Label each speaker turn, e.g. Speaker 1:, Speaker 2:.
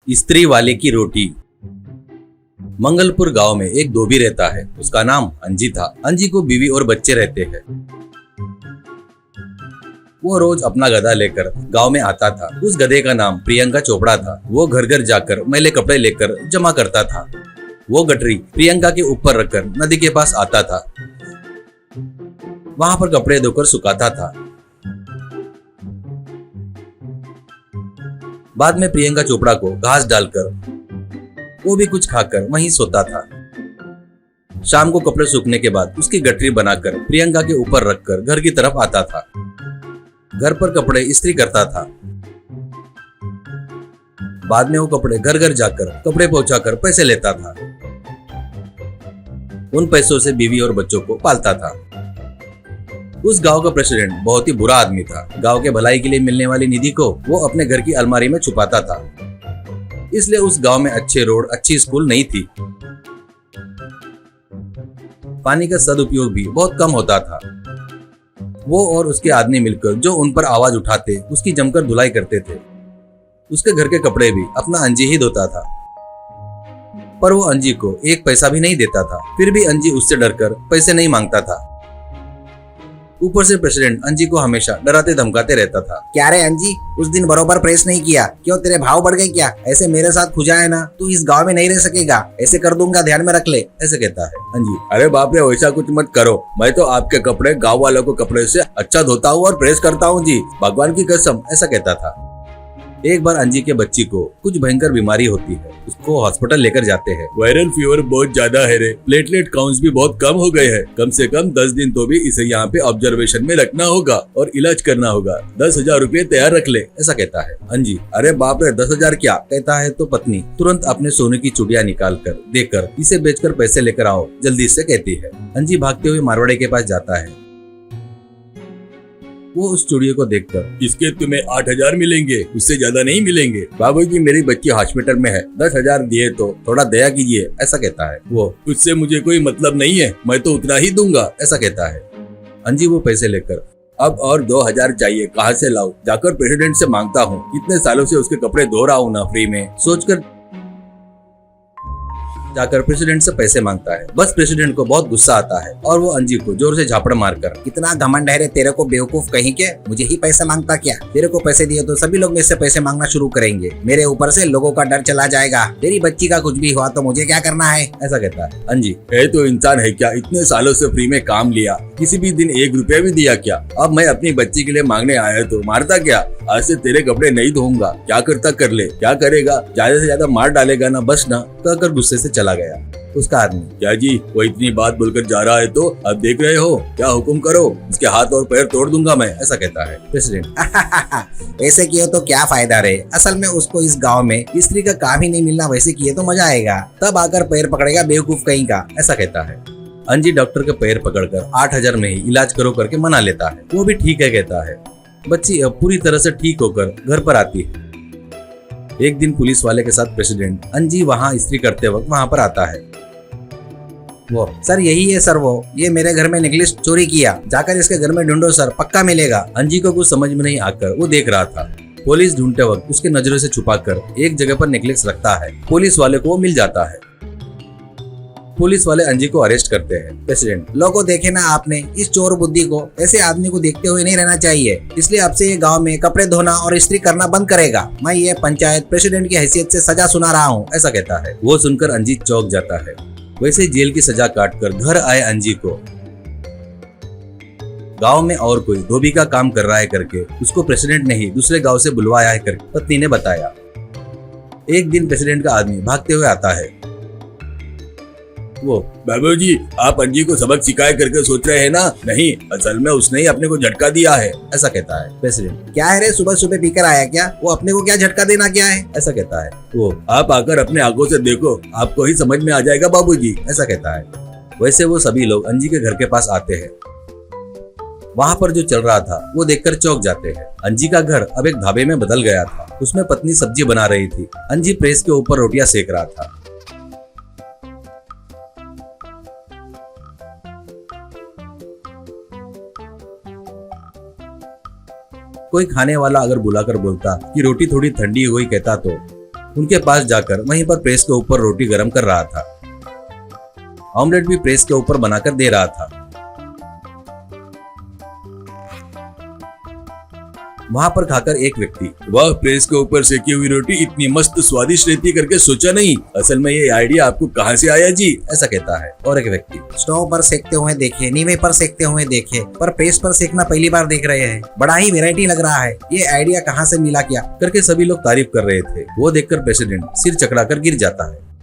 Speaker 1: स्त्री वाले की रोटी। मंगलपुर गांव में एक धोबी रहता है। उसका नाम अंजी था। अंजी को बीवी और बच्चे रहते हैं। वो रोज अपना गधा लेकर गांव में आता था। उस गधे का नाम प्रियंका चोपड़ा था। वो घर घर जाकर मैले कपड़े लेकर जमा करता था। वो गठरी प्रियंका के ऊपर रखकर नदी के पास आता था। वहां पर कपड़े धोकर सुखाता था। बाद में प्रियंका चोपड़ा को घास डालकर वो भी कुछ खाकर वहीं सोता था। शाम को कपड़े सूखने के बाद उसकी गठरी बनाकर प्रियंका के ऊपर रखकर घर की तरफ आता था। घर पर कपड़े इस्त्री करता था। बाद में वो कपड़े घर घर जाकर कपड़े पहुंचाकर पैसे लेता था। उन पैसों से बीवी और बच्चों को पालता था। उस गांव का प्रेसिडेंट बहुत ही बुरा आदमी था। गांव के भलाई के लिए मिलने वाली निधि को वो अपने घर की अलमारी में छुपाता था। इसलिए उस गांव में अच्छे रोड, अच्छी स्कूल नहीं थी। पानी का सदुपयोग भी बहुत कम होता था। वो और उसके आदमी मिलकर जो उन पर आवाज उठाते उसकी जमकर धुलाई करते थे। उसके घर के कपड़े भी अपना अंजी ही धोता था। पर वो अंजी को एक पैसा भी नहीं देता था। फिर भी अंजी उससे डरकर पैसे नहीं मांगता था। ऊपर से प्रेसिडेंट अंजी को हमेशा डराते धमकाते रहता था।
Speaker 2: क्या रे अंजी, उस दिन बरोबर प्रेस नहीं किया, क्यों तेरे भाव बढ़ गए क्या? ऐसे मेरे साथ खुजाए ना, तू इस गांव में नहीं रह सकेगा, ऐसे कर दूंगा, ध्यान में रख ले,
Speaker 1: ऐसे कहता है अंजी। अरे बाप रे, वैसा कुछ मत करो। मैं तो आपके कपड़े गाँव वालों को कपड़े से अच्छा धोता हूँ और प्रेस करता हूँ जी, भगवान की कसम, ऐसा कहता था। एक बार अंजी के बच्ची को कुछ भयंकर बीमारी होती है। उसको हॉस्पिटल लेकर जाते हैं। वायरल फीवर बहुत ज्यादा है रे, प्लेटलेट काउंट्स भी बहुत कम हो गए हैं। कम से कम 10 दिन तो भी इसे यहाँ पे ऑब्जर्वेशन में रखना होगा और इलाज करना होगा। 10,000 रुपए तैयार रख ले, ऐसा कहता है अंजी। अरे बाप रे, 10,000 क्या, कहता है तो पत्नी तुरंत अपने सोने की चूड़ियां निकाल कर देकर इसे बेचकर पैसे लेकर आओ जल्दी से, कहती है। अंजी भागते हुए मारवाड़ी के पास जाता है। वो उस चूड़ियों को देखकर, इसके तुम्हें 8,000 मिलेंगे, उससे ज्यादा नहीं मिलेंगे। बाबूजी, मेरी बच्ची हॉस्पिटल में है, 10,000 दिए तो थोड़ा दया कीजिए, ऐसा कहता है वो। उससे मुझे कोई मतलब नहीं है, मैं तो उतना ही दूंगा, ऐसा कहता है अंजी। वो पैसे लेकर, अब और 2,000 चाहिए, कहाँ से लाऊं? जाकर प्रेसिडेंट से मांगता हूँ, इतने सालों से उसके कपड़े धो रहा हूँ ना फ्री में, सोचकर जाकर प्रेसिडेंट से पैसे मांगता है। बस प्रेसिडेंट को बहुत गुस्सा आता है और वो अंजी को जोर से झापड़ मारकर,
Speaker 2: कितना घमंड है रे तेरे को, बेवकूफ कहीं के, मुझे ही पैसे मांगता क्या? तेरे को पैसे दिए तो सभी लोग मेरे से पैसे मांगना शुरू करेंगे। मेरे ऊपर से लोगों का डर चला जाएगा। तेरी बच्ची का कुछ भी हुआ तो मुझे क्या करना है, ऐसा कहता है अंजी। है तो इंसान है क्या, इतने सालों से फ्री में काम लिया, किसी भी दिन 1 रुपया भी दिया क्या? अब मैं अपनी बच्ची के लिए मांगने आया तो मारता क्या? आज से तेरे कपड़े नहीं धोऊंगा, क्या करता कर ले, क्या करेगा, ज्यादा से ज्यादा मार डालेगा ना, बस ना, कहकर गुस्से से चला गया। उसका आदमी, क्या जी, वो इतनी बात बोलकर जा रहा है तो अब देख रहे हो, क्या हुक्म करो, उसके हाथ और पैर तोड़ दूंगा मैं, ऐसा कहता है प्रेसिडेंट। ऐसे किए तो क्या फायदा रे, असल में उसको इस गांव में स्त्री का काम ही नहीं मिलना, वैसे किए तो मजा आएगा, तब आकर पैर पकड़ेगा बेवकूफ कहीं का, ऐसा कहता है अंजी। डॉक्टर के पैर पकड़कर 8,000 में ही इलाज करो करके मना लेता है। वो भी ठीक है कहता है। बच्ची अब पूरी तरह से ठीक होकर घर पर आती है। एक दिन पुलिस वाले के साथ प्रेसिडेंट अंजी वहाँ इस्त्री करते वक्त वहाँ पर आता है। वो, सर यही है सर, वो ये मेरे घर में नेकलेस चोरी किया, जाकर इसके घर में ढूंढो सर, पक्का मिलेगा।
Speaker 1: अंजी को कुछ समझ में नहीं आकर वो देख रहा था। पुलिस ढूंढते वक्त उसके नजरों से छुपाकर एक जगह पर नेकलेस रखता है। पुलिस वाले को वो मिल जाता है। पुलिस वाले अंजी को अरेस्ट करते हैं। प्रेसिडेंट,
Speaker 2: लोगों देखे ना आपने इस चोर बुद्धि को, ऐसे आदमी को देखते हुए नहीं रहना चाहिए, इसलिए अब से ये गांव में कपड़े धोना और इस्त्री करना बंद करेगा। मैं ये पंचायत प्रेसिडेंट की हैसियत से सजा सुना रहा हूँ, ऐसा कहता है।
Speaker 1: वो सुनकर अंजी चौंक जाता है। वैसे जेल की सजा काटकर घर आए अंजी को गांव में और कोई धोबी का काम कर रहा है करके उसको प्रेसिडेंट ने ही दूसरे गांव से बुलवाया है करके पत्नी ने बताया। एक दिन प्रेसिडेंट का आदमी भागते हुए आता है। वो, बाबूजी, आप अंजी को सबक सिखाए करके सोच रहे हैं ना? नहीं, असल में उसने ही अपने को झटका दिया है, ऐसा कहता है प्रेसिडेंट।
Speaker 2: क्या है रे, सुबह सुबह पीकर आया क्या? वो अपने को क्या झटका देना क्या है,
Speaker 1: ऐसा कहता है वो। आप आकर अपने आंखों से देखो, आपको ही समझ में आ जाएगा बाबूजी, ऐसा कहता है। वैसे वो सभी लोग अंजी के घर के पास आते हैं। वहाँ पर जो चल रहा था वो देखकर चौंक जाते हैं। अंजी का घर अब एक ढाबे में बदल गया था। उसमें पत्नी सब्जी बना रही थी। अंजी प्रेस के ऊपर रोटियां सेक रहा था। कोई खाने वाला अगर बुलाकर बोलता कि रोटी थोड़ी ठंडी हो गई कहता तो उनके पास जाकर वहीं पर प्रेस के ऊपर रोटी गर्म कर रहा था। ऑमलेट भी प्रेस के ऊपर बनाकर दे रहा था। वहां पर खाकर एक व्यक्ति, वाह, प्रेस के ऊपर सेकी हुई रोटी इतनी मस्त स्वादिष्ट रहती करके सोचा नहीं। असल में ये आइडिया आपको कहाँ से आया जी, ऐसा कहता है। और एक व्यक्ति,
Speaker 2: स्टोव पर सेकते हुए देखे, नीवे पर सेकते हुए देखे, पर प्रेस पर सेकना पहली बार देख रहे हैं। बड़ा ही वेराइटी लग रहा है, ये आइडिया कहाँ से मिला क्या?
Speaker 1: करके सभी लोग तारीफ कर रहे थे। वो देखकर प्रेसिडेंट सिर चकरा कर गिर जाता है।